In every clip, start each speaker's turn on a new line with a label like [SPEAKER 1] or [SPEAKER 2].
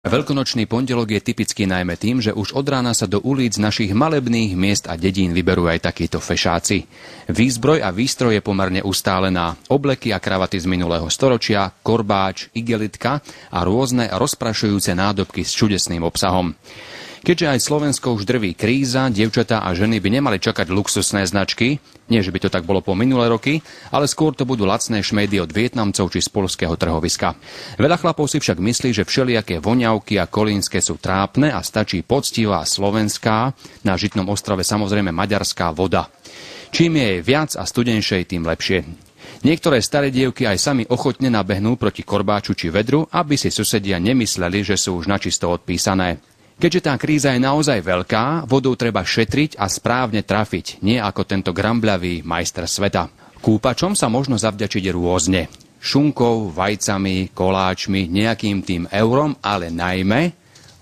[SPEAKER 1] Veľkonočný pondelok je typický najmä tým, že už od rána sa do ulic našich malebných miest a dedín vyberú aj takíto fešáci. Výzbroj a výstroj je pomerne ustálená. Obleky a kravaty z minulého storočia, korbáč, igelitka a rôzne rozprašujúce nádobky s čudesným obsahom. Keďže aj Slovensko už drví kríza, dievčatá a ženy by nemali čakať luxusné značky, nie že by to tak bolo po minulé roky, ale skôr to budú lacné šmédy od Vietnamcov či z poľského trhoviska. Veľa chlapov si však myslí, že všelijaké voňavky a kolínske sú trápne a stačí poctivá slovenská, na Žitnom ostrove samozrejme maďarská voda. Čím je jej viac a studenšej, tým lepšie. Niektoré staré dievky aj sami ochotne nabehnú proti korbáču či vedru, aby si susedia nemysleli, že sú už načisto odpísané. Keďže tá kríza je naozaj veľká, vodou treba šetriť a správne trafiť, nie ako tento grambľavý majster sveta. Kúpačom sa možno zavďačiť rôzne. Šunkou, vajcami, koláčmi, nejakým tým eurom, ale najmä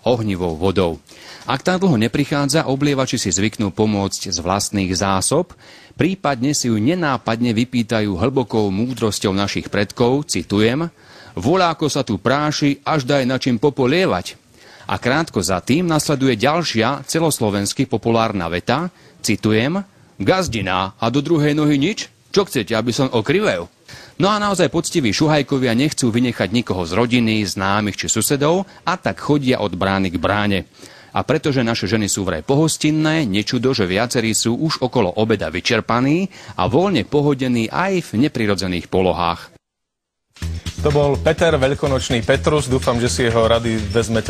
[SPEAKER 1] ohnivou vodou. Ak tá dlho neprichádza, oblievači si zvyknú pomôcť z vlastných zásob, prípadne si ju nenápadne vypýtajú hlbokou múdrosťou našich predkov, citujem, voľáko sa tu práši, až daj na čím popolievať. A krátko za tým nasleduje ďalšia celoslovensky populárna veta, citujem, gazdina a do druhej nohy nič? Čo chcete, aby som okrivel? No a naozaj poctiví šuhajkovia nechcú vynechať nikoho z rodiny, známych či susedov a tak chodia od brány k bráne. A pretože naše ženy sú vraj pohostinné, nečudo, že viacerí sú už okolo obeda vyčerpaní a voľne pohodení aj v neprirodzených polohách.
[SPEAKER 2] To bol Peter, veľkonočný Petrus. Dúfam, že si jeho rady vezmete